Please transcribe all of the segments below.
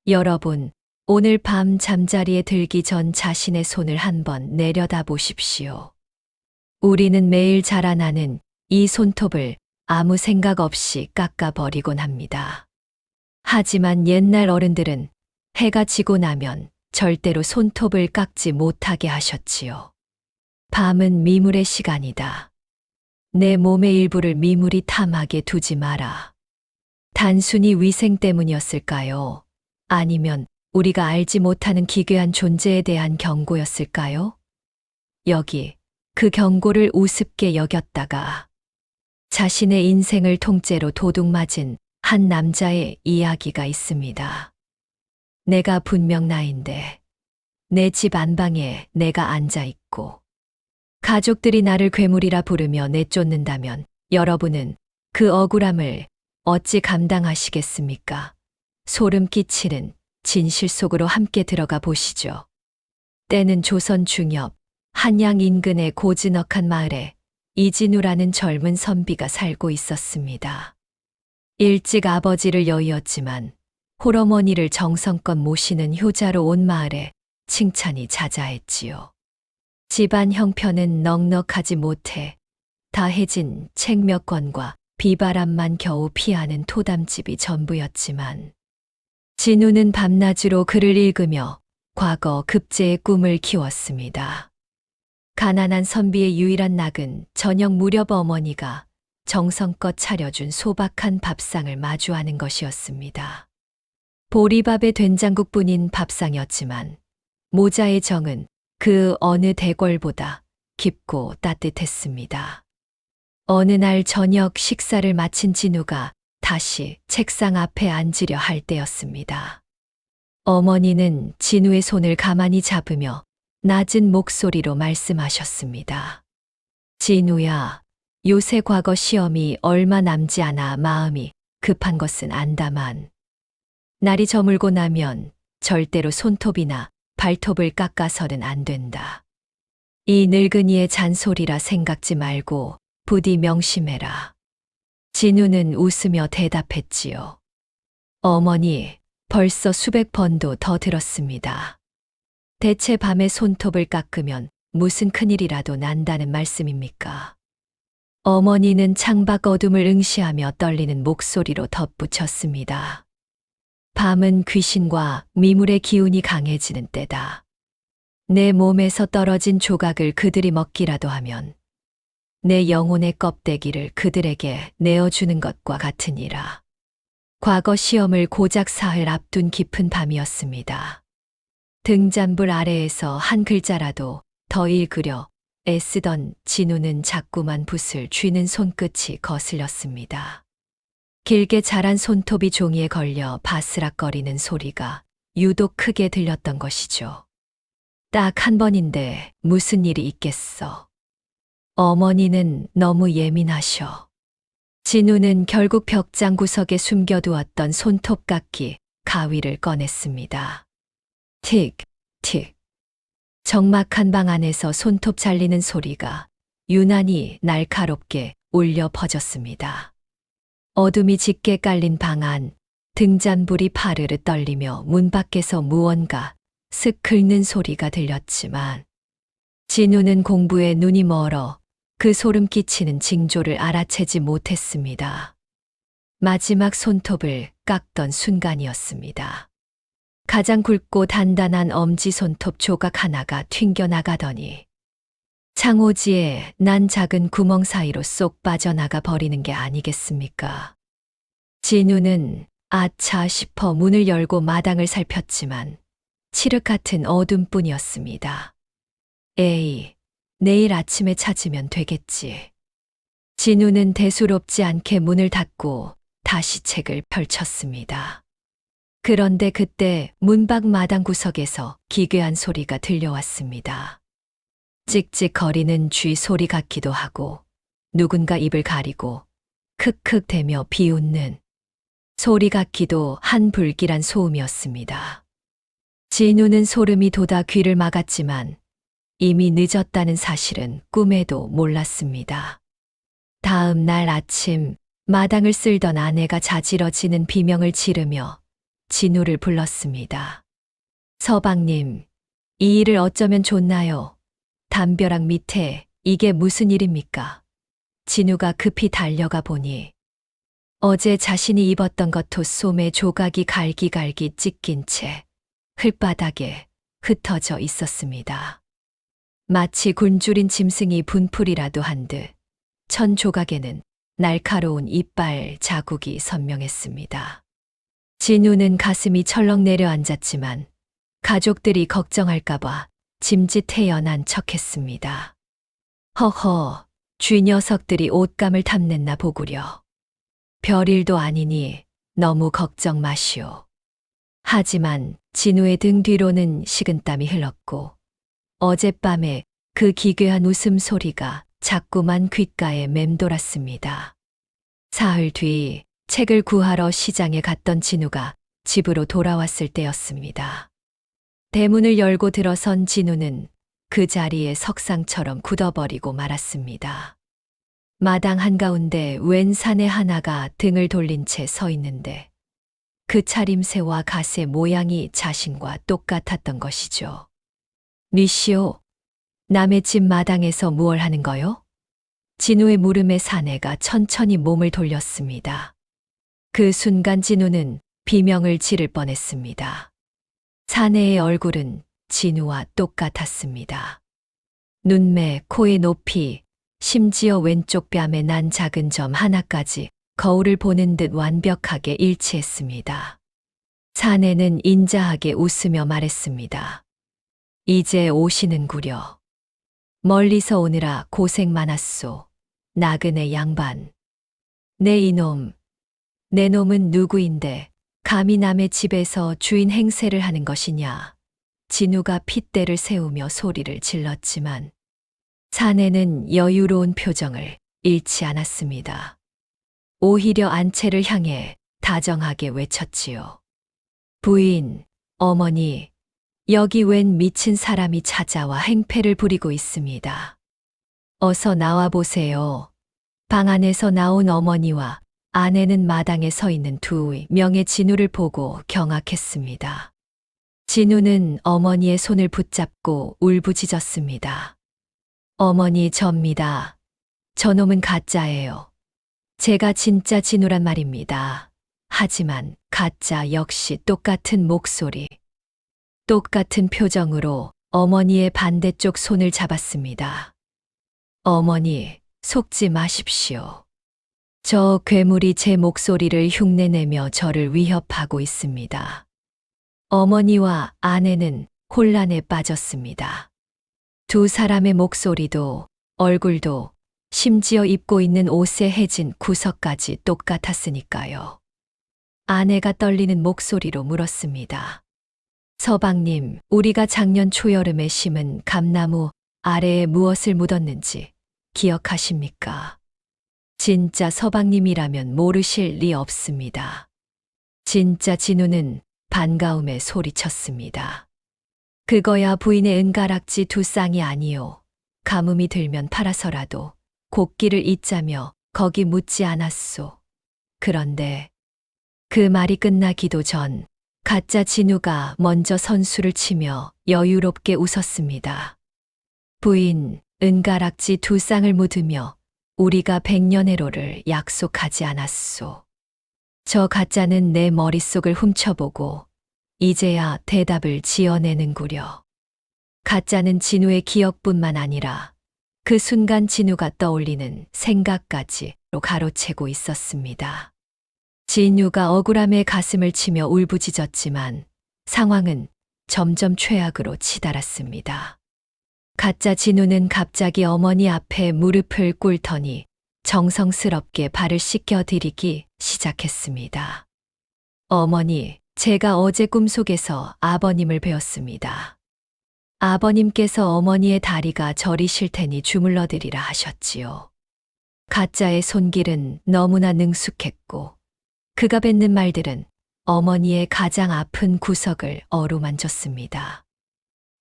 여러분, 오늘 밤 잠자리에 들기 전 자신의 손을 한번 내려다 보십시오. 우리는 매일 자라나는 이 손톱을 아무 생각 없이 깎아버리곤 합니다. 하지만 옛날 어른들은 해가 지고 나면 절대로 손톱을 깎지 못하게 하셨지요. 밤은 미물의 시간이다. 내 몸의 일부를 미물이 탐하게 두지 마라. 단순히 위생 때문이었을까요? 아니면 우리가 알지 못하는 기괴한 존재에 대한 경고였을까요? 여기 그 경고를 우습게 여겼다가 자신의 인생을 통째로 도둑맞은 한 남자의 이야기가 있습니다. 내가 분명 나인데 내 집 안방에 내가 앉아 있고 가족들이 나를 괴물이라 부르며 내쫓는다면 여러분은 그 억울함을 어찌 감당하시겠습니까? 소름 끼치는 진실 속으로 함께 들어가 보시죠. 때는 조선 중엽 한양 인근의 고즈넉한 마을에 이진우라는 젊은 선비가 살고 있었습니다. 일찍 아버지를 여의었지만 홀어머니를 정성껏 모시는 효자로 온 마을에 칭찬이 자자했지요. 집안 형편은 넉넉하지 못해 다해진 책 몇 권과 비바람만 겨우 피하는 토담집이 전부였지만 진우는 밤낮으로 글을 읽으며 과거 급제의 꿈을 키웠습니다. 가난한 선비의 유일한 낙은 저녁 무렵 어머니가 정성껏 차려준 소박한 밥상을 마주하는 것이었습니다. 보리밥에 된장국뿐인 밥상이었지만 모자의 정은 그 어느 대궐보다 깊고 따뜻했습니다. 어느 날 저녁 식사를 마친 진우가 다시 책상 앞에 앉으려 할 때였습니다. 어머니는 진우의 손을 가만히 잡으며 낮은 목소리로 말씀하셨습니다. 진우야, 요새 과거 시험이 얼마 남지 않아 마음이 급한 것은 안다만 날이 저물고 나면 절대로 손톱이나 발톱을 깎아서는 안 된다. 이 늙은이의 잔소리라 생각지 말고 부디 명심해라. 진우는 웃으며 대답했지요. 어머니, 벌써 수백 번도 더 들었습니다. 대체 밤에 손톱을 깎으면 무슨 큰일이라도 난다는 말씀입니까? 어머니는 창밖 어둠을 응시하며 떨리는 목소리로 덧붙였습니다. 밤은 귀신과 미물의 기운이 강해지는 때다. 내 몸에서 떨어진 조각을 그들이 먹기라도 하면 내 영혼의 껍데기를 그들에게 내어주는 것과 같으니라. 과거 시험을 고작 사흘 앞둔 깊은 밤이었습니다. 등잔불 아래에서 한 글자라도 더 읽으려 애쓰던 진우는 자꾸만 붓을 쥐는 손끝이 거슬렸습니다. 길게 자란 손톱이 종이에 걸려 바스락거리는 소리가 유독 크게 들렸던 것이죠. 딱 한 번인데 무슨 일이 있겠어. 어머니는 너무 예민하셔. 진우는 결국 벽장 구석에 숨겨두었던 손톱깎이 가위를 꺼냈습니다. 틱, 틱. 적막한 방 안에서 손톱 잘리는 소리가 유난히 날카롭게 울려 퍼졌습니다. 어둠이 짙게 깔린 방 안, 등잔불이 파르르 떨리며 문 밖에서 무언가 슥 긁는 소리가 들렸지만 진우는 공부에 눈이 멀어 그 소름 끼치는 징조를 알아채지 못했습니다. 마지막 손톱을 깎던 순간이었습니다. 가장 굵고 단단한 엄지손톱 조각 하나가 튕겨나가더니 창호지에 난 작은 구멍 사이로 쏙 빠져나가 버리는 게 아니겠습니까? 진우는 아차 싶어 문을 열고 마당을 살폈지만 칠흑 같은 어둠뿐이었습니다. 에이, 내일 아침에 찾으면 되겠지. 진우는 대수롭지 않게 문을 닫고 다시 책을 펼쳤습니다. 그런데 그때 문밖 마당 구석에서 기괴한 소리가 들려왔습니다. 찍찍거리는 쥐 소리 같기도 하고 누군가 입을 가리고 크크대며 비웃는 소리 같기도 한 불길한 소음이었습니다. 진우는 소름이 돋아 귀를 막았지만 이미 늦었다는 사실은 꿈에도 몰랐습니다. 다음 날 아침 마당을 쓸던 아내가 자지러지는 비명을 지르며 진우를 불렀습니다. 서방님, 이 일을 어쩌면 좋나요? 담벼락 밑에 이게 무슨 일입니까? 진우가 급히 달려가 보니 어제 자신이 입었던 겉옷 소매 조각이 갈기갈기 찢긴 채 흙바닥에 흩어져 있었습니다. 마치 굶주린 짐승이 분풀이라도 한 듯 천 조각에는 날카로운 이빨 자국이 선명했습니다. 진우는 가슴이 철렁 내려앉았지만 가족들이 걱정할까봐 짐짓해연한 척했습니다. 허허, 쥐 녀석들이 옷감을 탐냈나 보구려. 별일도 아니니 너무 걱정 마시오. 하지만 진우의 등 뒤로는 식은땀이 흘렀고 어젯밤에 그 기괴한 웃음소리가 자꾸만 귓가에 맴돌았습니다. 사흘 뒤 책을 구하러 시장에 갔던 진우가 집으로 돌아왔을 때였습니다. 대문을 열고 들어선 진우는 그 자리에 석상처럼 굳어버리고 말았습니다. 마당 한가운데 웬 사내 하나가 등을 돌린 채 서 있는데 그 차림새와 가세 모양이 자신과 똑같았던 것이죠. 니시오, 남의 집 마당에서 무얼 하는 거요? 진우의 물음에 사내가 천천히 몸을 돌렸습니다. 그 순간 진우는 비명을 지를 뻔했습니다. 사내의 얼굴은 진우와 똑같았습니다. 눈매, 코의 높이, 심지어 왼쪽 뺨에 난 작은 점 하나까지 거울을 보는 듯 완벽하게 일치했습니다. 사내는 인자하게 웃으며 말했습니다. 이제 오시는구려. 멀리서 오느라 고생 많았소. 나그네 양반. 내 이놈, 내 놈은 누구인데 감히 남의 집에서 주인 행세를 하는 것이냐. 진우가 핏대를 세우며 소리를 질렀지만 사내는 여유로운 표정을 잃지 않았습니다. 오히려 안채를 향해 다정하게 외쳤지요. 부인, 어머니, 여기 웬 미친 사람이 찾아와 행패를 부리고 있습니다. 어서 나와 보세요. 방 안에서 나온 어머니와 아내는 마당에 서 있는 두 명의 진우를 보고 경악했습니다. 진우는 어머니의 손을 붙잡고 울부짖었습니다. 어머니, 접니다. 저놈은 가짜예요. 제가 진짜 진우란 말입니다. 하지만 가짜 역시 똑같은 목소리, 똑같은 표정으로 어머니의 반대쪽 손을 잡았습니다. 어머니, 속지 마십시오. 저 괴물이 제 목소리를 흉내내며 저를 위협하고 있습니다. 어머니와 아내는 혼란에 빠졌습니다. 두 사람의 목소리도 얼굴도 심지어 입고 있는 옷의 해진 구석까지 똑같았으니까요. 아내가 떨리는 목소리로 물었습니다. 서방님, 우리가 작년 초여름에 심은 감나무 아래에 무엇을 묻었는지 기억하십니까? 진짜 서방님이라면 모르실 리 없습니다. 진짜 진우는 반가움에 소리쳤습니다. 그거야 부인의 은가락지 두 쌍이 아니요. 가뭄이 들면 팔아서라도 곡기를 잇자며 거기 묻지 않았소. 그런데 그 말이 끝나기도 전 가짜 진우가 먼저 선수를 치며 여유롭게 웃었습니다. 부인, 은가락지 두 쌍을 묻으며 우리가 100년의 로를 약속하지 않았소. 저 가짜는 내 머릿속을 훔쳐보고 이제야 대답을 지어내는구려. 가짜는 진우의 기억뿐만 아니라 그 순간 진우가 떠올리는 생각까지로 가로채고 있었습니다. 진우가 억울함에 가슴을 치며 울부짖었지만 상황은 점점 최악으로 치달았습니다. 가짜 진우는 갑자기 어머니 앞에 무릎을 꿇더니 정성스럽게 발을 씻겨드리기 시작했습니다. 어머니, 제가 어제 꿈속에서 아버님을 뵈었습니다. 아버님께서 어머니의 다리가 저리 싫테니 주물러드리라 하셨지요. 가짜의 손길은 너무나 능숙했고 그가 뱉는 말들은 어머니의 가장 아픈 구석을 어루만졌습니다.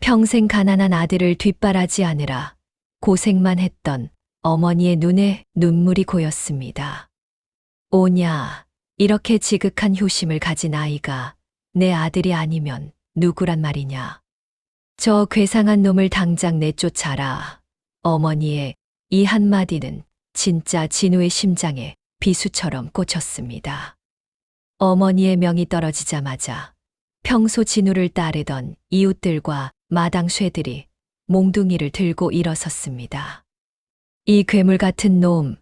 평생 가난한 아들을 뒷바라지하느라 고생만 했던 어머니의 눈에 눈물이 고였습니다. 오냐, 이렇게 지극한 효심을 가진 아이가 내 아들이 아니면 누구란 말이냐. 저 괴상한 놈을 당장 내쫓아라. 어머니의 이 한마디는 진짜 진우의 심장에 비수처럼 꽂혔습니다. 어머니의 명이 떨어지자마자 평소 진우를 따르던 이웃들과 마당 쇠들이 몽둥이를 들고 일어섰습니다. 이 괴물 같은 놈,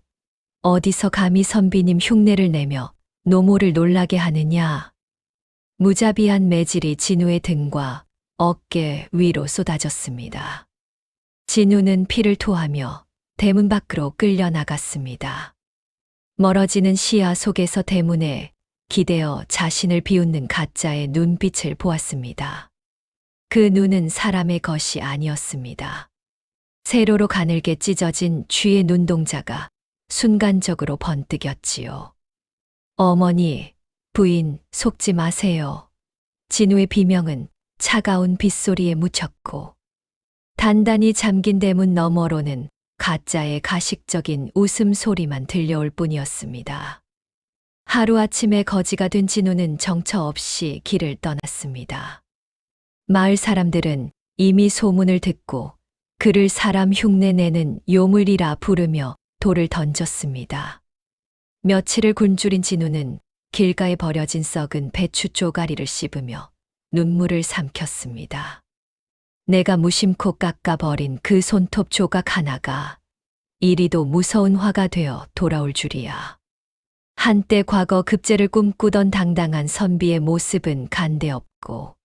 어디서 감히 선비님 흉내를 내며 노모를 놀라게 하느냐. 무자비한 매질이 진우의 등과 어깨 위로 쏟아졌습니다. 진우는 피를 토하며 대문 밖으로 끌려 나갔습니다. 멀어지는 시야 속에서 대문에 기대어 자신을 비웃는 가짜의 눈빛을 보았습니다. 그 눈은 사람의 것이 아니었습니다. 세로로 가늘게 찢어진 쥐의 눈동자가 순간적으로 번뜩였지요. 어머니, 부인, 속지 마세요. 진우의 비명은 차가운 빗소리에 묻혔고 단단히 잠긴 대문 너머로는 가짜의 가식적인 웃음소리만 들려올 뿐이었습니다. 하루아침에 거지가 된 진우는 정처 없이 길을 떠났습니다. 마을 사람들은 이미 소문을 듣고 그를 사람 흉내내는 요물이라 부르며 돌을 던졌습니다. 며칠을 굶주린 진우는 길가에 버려진 썩은 배추 쪼가리를 씹으며 눈물을 삼켰습니다. 내가 무심코 깎아버린 그 손톱 조각 하나가 이리도 무서운 화가 되어 돌아올 줄이야. 한때 과거 급제를 꿈꾸던 당당한 선비의 모습은 간데없고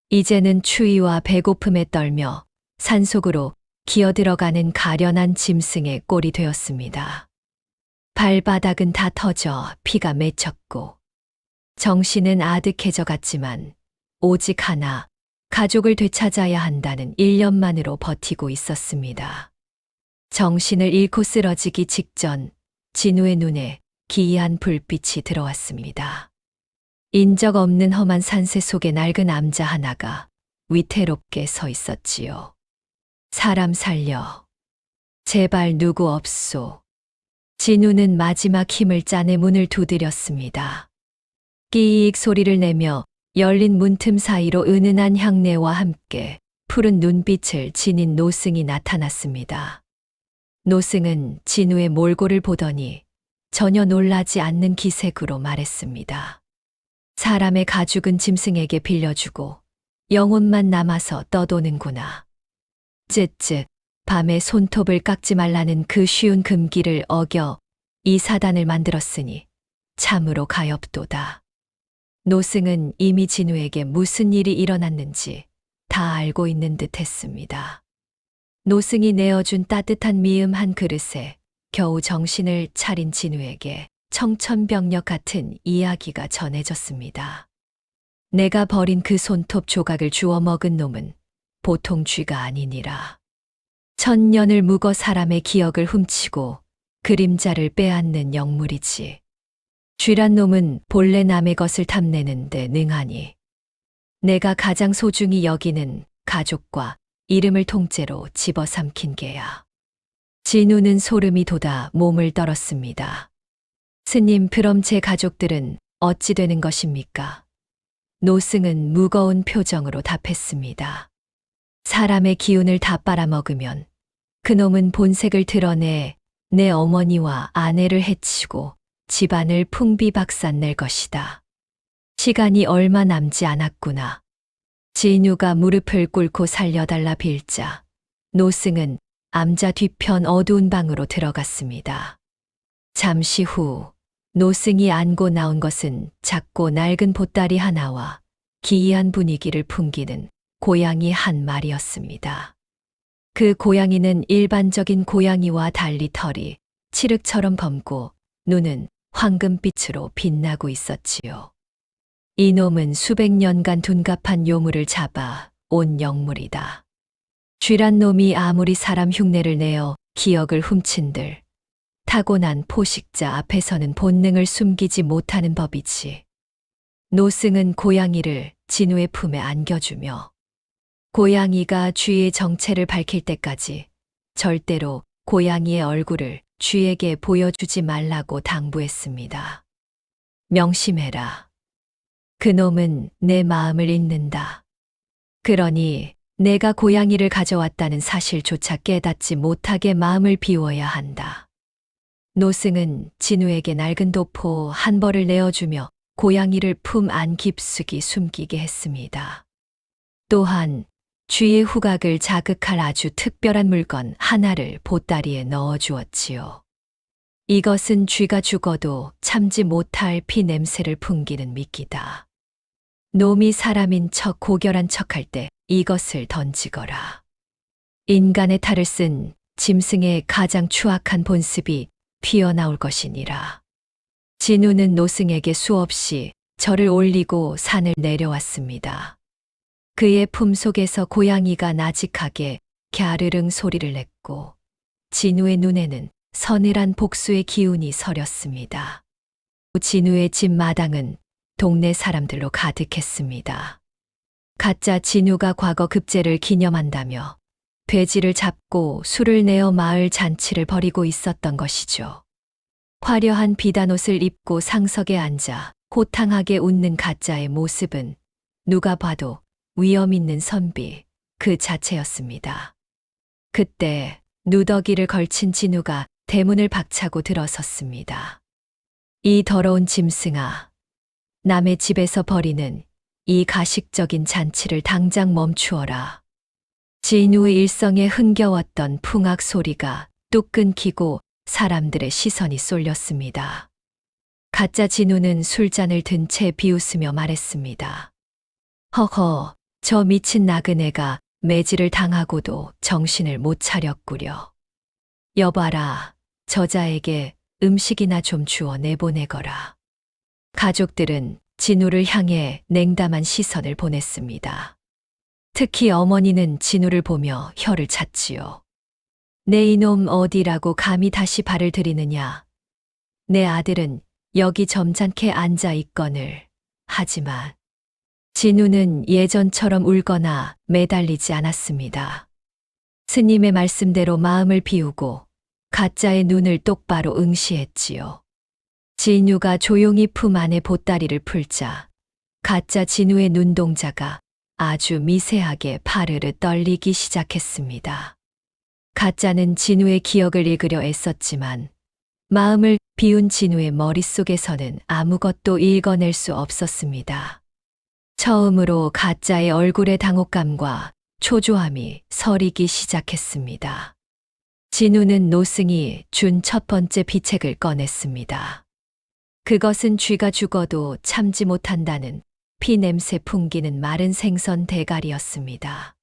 이제는 추위와 배고픔에 떨며 산속으로 기어들어가는 가련한 짐승의 꼴이 되었습니다. 발바닥은 다 터져 피가 맺혔고 정신은 아득해져 갔지만 오직 하나 가족을 되찾아야 한다는 일념만으로 버티고 있었습니다. 정신을 잃고 쓰러지기 직전 진우의 눈에 기이한 불빛이 들어왔습니다. 인적 없는 험한 산세 속에 낡은 암자 하나가 위태롭게 서 있었지요. 사람 살려. 제발 누구 없소. 진우는 마지막 힘을 짜내 문을 두드렸습니다. 끼익 소리를 내며 열린 문틈 사이로 은은한 향내와 함께 푸른 눈빛을 지닌 노승이 나타났습니다. 노승은 진우의 몰골을 보더니 전혀 놀라지 않는 기색으로 말했습니다. 사람의 가죽은 짐승에게 빌려주고 영혼만 남아서 떠도는구나. 쯧쯧, 밤에 손톱을 깎지 말라는 그 쉬운 금기를 어겨 이 사단을 만들었으니 참으로 가엾도다. 노승은 이미 진우에게 무슨 일이 일어났는지 다 알고 있는 듯 했습니다. 노승이 내어준 따뜻한 미음 한 그릇에 겨우 정신을 차린 진우에게 청천벽력 같은 이야기가 전해졌습니다. 내가 버린 그 손톱 조각을 주워 먹은 놈은 보통 쥐가 아니니라. 천년을 묵어 사람의 기억을 훔치고 그림자를 빼앗는 영물이지. 쥐란 놈은 본래 남의 것을 탐내는데 능하니 내가 가장 소중히 여기는 가족과 이름을 통째로 집어삼킨 게야. 진우는 소름이 돋아 몸을 떨었습니다. 스님, 그럼 제 가족들은 어찌 되는 것입니까? 노승은 무거운 표정으로 답했습니다. 사람의 기운을 다 빨아먹으면 그놈은 본색을 드러내 내 어머니와 아내를 해치고 집안을 풍비박산낼 것이다. 시간이 얼마 남지 않았구나. 진우가 무릎을 꿇고 살려달라 빌자 노승은 암자 뒤편 어두운 방으로 들어갔습니다. 잠시 후 노승이 안고 나온 것은 작고 낡은 보따리 하나와 기이한 분위기를 풍기는 고양이 한 마리였습니다. 그 고양이는 일반적인 고양이와 달리 털이 칠흑처럼 검고 눈은 황금빛으로 빛나고 있었지요. 이놈은 수백 년간 둔갑한 요물을 잡아 온 영물이다. 쥐란 놈이 아무리 사람 흉내를 내어 기억을 훔친들 타고난 포식자 앞에서는 본능을 숨기지 못하는 법이지. 노승은 고양이를 진우의 품에 안겨주며 고양이가 쥐의 정체를 밝힐 때까지 절대로 고양이의 얼굴을 쥐에게 보여주지 말라고 당부했습니다. 명심해라. 그놈은 내 마음을 읽는다. 그러니 내가 고양이를 가져왔다는 사실조차 깨닫지 못하게 마음을 비워야 한다. 노승은 진우에게 낡은 도포 한 벌을 내어주며 고양이를 품 안 깊숙이 숨기게 했습니다. 또한 쥐의 후각을 자극할 아주 특별한 물건 하나를 보따리에 넣어 주었지요. 이것은 쥐가 죽어도 참지 못할 피 냄새를 풍기는 미끼다. 놈이 사람인 척 고결한 척할 때 이것을 던지거라. 인간의 탈을 쓴 짐승의 가장 추악한 본습이 피어나올 것이니라. 진우는 노승에게 수없이 절을 올리고 산을 내려왔습니다. 그의 품속에서 고양이가 나직하게 갸르릉 소리를 냈고 진우의 눈에는 서늘한 복수의 기운이 서렸습니다. 진우의 집 마당은 동네 사람들로 가득했습니다. 가짜 진우가 과거 급제를 기념한다며 돼지를 잡고 술을 내어 마을 잔치를 벌이고 있었던 것이죠. 화려한 비단옷을 입고 상석에 앉아 호탕하게 웃는 가짜의 모습은 누가 봐도 위험 있는 선비 그 자체였습니다. 그때 누더기를 걸친 진우가 대문을 박차고 들어섰습니다. 이 더러운 짐승아, 남의 집에서 벌이는 이 가식적인 잔치를 당장 멈추어라. 진우의 일성에 흥겨웠던 풍악 소리가 뚝 끊기고 사람들의 시선이 쏠렸습니다. 가짜 진우는 술잔을 든 채 비웃으며 말했습니다. 허허, 저 미친 나그네가 매질을 당하고도 정신을 못 차렸구려. 여봐라, 저자에게 음식이나 좀 주어 내보내거라. 가족들은 진우를 향해 냉담한 시선을 보냈습니다. 특히 어머니는 진우를 보며 혀를 찼지요. 내 이놈 어디라고 감히 다시 발을 들이느냐. 내 아들은 여기 점잖게 앉아 있거늘. 하지만 진우는 예전처럼 울거나 매달리지 않았습니다. 스님의 말씀대로 마음을 비우고 가짜의 눈을 똑바로 응시했지요. 진우가 조용히 품 안에 보따리를 풀자 가짜 진우의 눈동자가 아주 미세하게 파르르 떨리기 시작했습니다. 가짜는 진우의 기억을 읽으려 애썼지만 마음을 비운 진우의 머릿속에서는 아무것도 읽어낼 수 없었습니다. 처음으로 가짜의 얼굴의 당혹감과 초조함이 서리기 시작했습니다. 진우는 노승이 준 첫 번째 비책을 꺼냈습니다. 그것은 쥐가 죽어도 참지 못한다는 피 냄새 풍기는 마른 생선 대가리였습니다.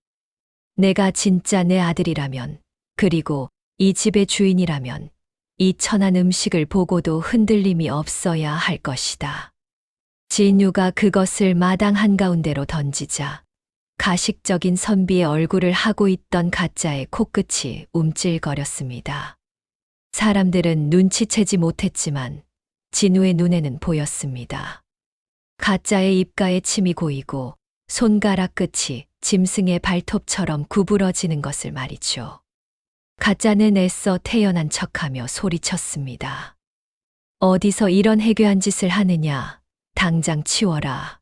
내가 진짜 내 아들이라면, 그리고 이 집의 주인이라면 이 천한 음식을 보고도 흔들림이 없어야 할 것이다. 진우가 그것을 마당 한가운데로 던지자 가식적인 선비의 얼굴을 하고 있던 가짜의 코끝이 움찔거렸습니다. 사람들은 눈치채지 못했지만 진우의 눈에는 보였습니다. 가짜의 입가에 침이 고이고 손가락 끝이 짐승의 발톱처럼 구부러지는 것을 말이죠. 가짜는 애써 태연한 척하며 소리쳤습니다. 어디서 이런 해괴한 짓을 하느냐. 당장 치워라.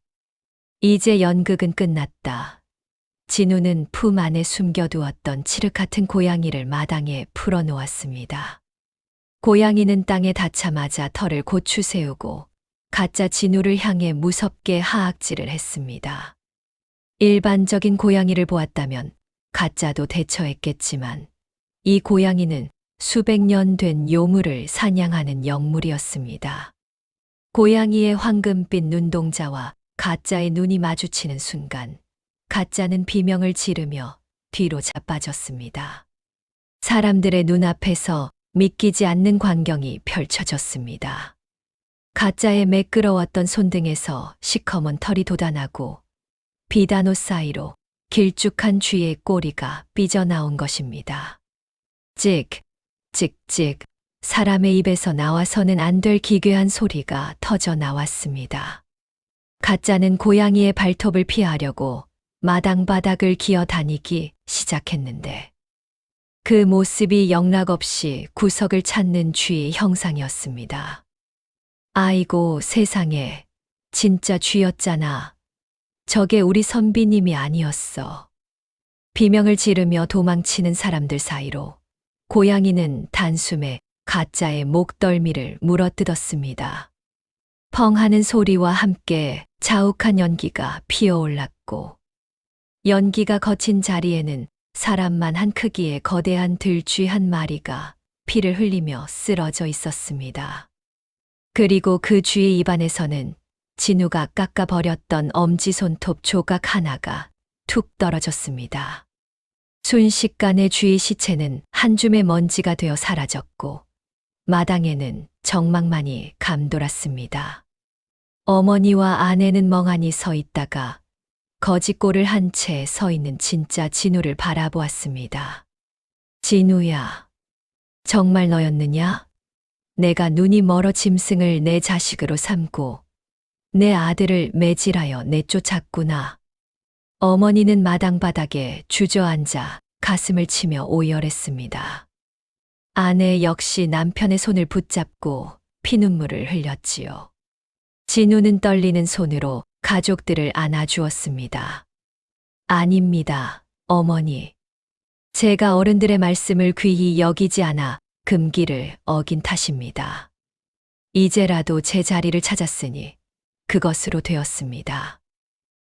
이제 연극은 끝났다. 진우는 품 안에 숨겨두었던 칠흑 같은 고양이를 마당에 풀어놓았습니다. 고양이는 땅에 닿자마자 털을 고추 세우고 가짜 진우를 향해 무섭게 하악질을 했습니다. 일반적인 고양이를 보았다면 가짜도 대처했겠지만 이 고양이는 수백 년 된 요물을 사냥하는 영물이었습니다. 고양이의 황금빛 눈동자와 가짜의 눈이 마주치는 순간 가짜는 비명을 지르며 뒤로 자빠졌습니다. 사람들의 눈앞에서 믿기지 않는 광경이 펼쳐졌습니다. 가짜의 매끄러웠던 손등에서 시커먼 털이 돋아나고 비단옷 사이로 길쭉한 쥐의 꼬리가 삐져나온 것입니다. 찍, 찍찍 사람의 입에서 나와서는 안 될 기괴한 소리가 터져 나왔습니다. 가짜는 고양이의 발톱을 피하려고 마당 바닥을 기어 다니기 시작했는데 그 모습이 영락없이 구석을 찾는 쥐의 형상이었습니다. 아이고 세상에, 진짜 쥐였잖아. 저게 우리 선비님이 아니었어. 비명을 지르며 도망치는 사람들 사이로 고양이는 단숨에 가짜의 목덜미를 물어뜯었습니다. 펑 하는 소리와 함께 자욱한 연기가 피어올랐고, 연기가 거친 자리에는 사람만 한 크기의 거대한 들쥐 한 마리가 피를 흘리며 쓰러져 있었습니다. 그리고 그 쥐의 입안에서는 진우가 깎아버렸던 엄지손톱 조각 하나가 툭 떨어졌습니다. 순식간에 쥐의 시체는 한 줌의 먼지가 되어 사라졌고, 마당에는 정막만이 감돌았습니다. 어머니와 아내는 멍하니 서 있다가 거짓골을 한 채 서 있는 진짜 진우를 바라보았습니다. 진우야, 정말 너였느냐? 내가 눈이 멀어 짐승을 내 자식으로 삼고 내 아들을 매질하여 내쫓았구나. 어머니는 마당바닥에 주저앉아 가슴을 치며 오열했습니다. 아내 역시 남편의 손을 붙잡고 피눈물을 흘렸지요. 진우는 떨리는 손으로 가족들을 안아주었습니다. 아닙니다, 어머니. 제가 어른들의 말씀을 귀히 여기지 않아 금기를 어긴 탓입니다. 이제라도 제 자리를 찾았으니 그것으로 되었습니다.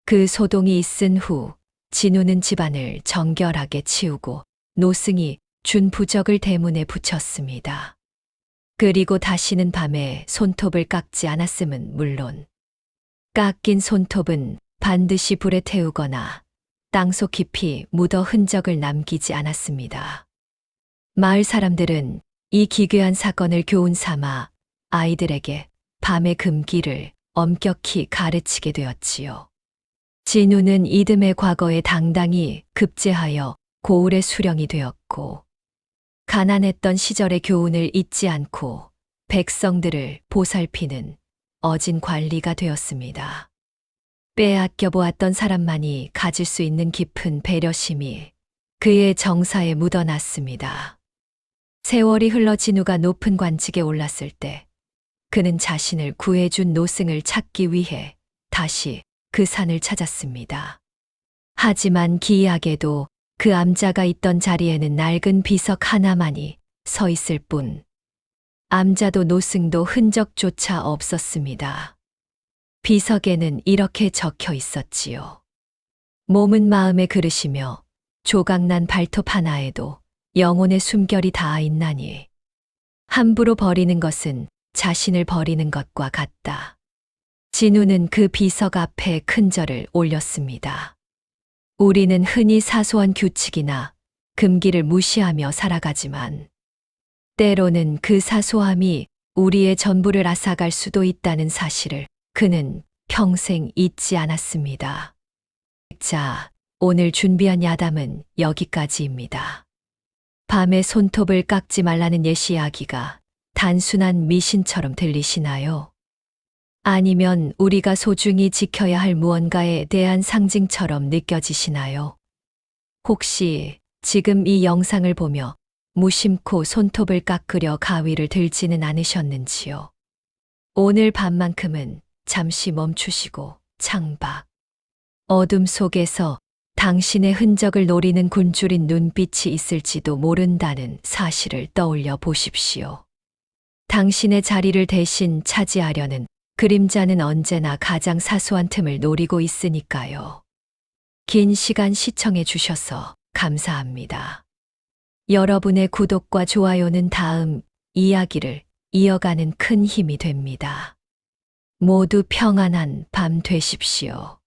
그 소동이 있은 후 진우는 집안을 정결하게 치우고 노승이 준 부적을 대문에 붙였습니다. 그리고 다시는 밤에 손톱을 깎지 않았음은 물론 깎인 손톱은 반드시 불에 태우거나 땅속 깊이 묻어 흔적을 남기지 않았습니다. 마을 사람들은 이 기괴한 사건을 교훈 삼아 아이들에게 밤의 금기를 엄격히 가르치게 되었지요. 진우는 이듬해 과거에 당당히 급제하여 고을의 수령이 되었고, 가난했던 시절의 교훈을 잊지 않고 백성들을 보살피는 어진 관리가 되었습니다. 빼앗겨 보았던 사람만이 가질 수 있는 깊은 배려심이 그의 정사에 묻어났습니다. 세월이 흘러 진우가 높은 관직에 올랐을 때 그는 자신을 구해준 노승을 찾기 위해 다시 그 산을 찾았습니다. 하지만 기이하게도 그 암자가 있던 자리에는 낡은 비석 하나만이 서 있을 뿐, 암자도 노승도 흔적조차 없었습니다. 비석에는 이렇게 적혀 있었지요. 몸은 마음의 그릇이며 조각난 발톱 하나에도 영혼의 숨결이 닿아 있나니 함부로 버리는 것은 자신을 버리는 것과 같다. 진우는 그 비석 앞에 큰 절을 올렸습니다. 우리는 흔히 사소한 규칙이나 금기를 무시하며 살아가지만 때로는 그 사소함이 우리의 전부를 앗아갈 수도 있다는 사실을 그는 평생 잊지 않았습니다. 자, 오늘 준비한 야담은 여기까지입니다. 밤에 손톱을 깎지 말라는 예시 이야기가 단순한 미신처럼 들리시나요? 아니면 우리가 소중히 지켜야 할 무언가에 대한 상징처럼 느껴지시나요? 혹시 지금 이 영상을 보며 무심코 손톱을 깎으려 가위를 들지는 않으셨는지요? 오늘 밤만큼은 잠시 멈추시고 창밖, 어둠 속에서 당신의 흔적을 노리는 굶주린 눈빛이 있을지도 모른다는 사실을 떠올려 보십시오. 당신의 자리를 대신 차지하려는 그림자는 언제나 가장 사소한 틈을 노리고 있으니까요. 긴 시간 시청해 주셔서 감사합니다. 여러분의 구독과 좋아요는 다음 이야기를 이어가는 큰 힘이 됩니다. 모두 평안한 밤 되십시오.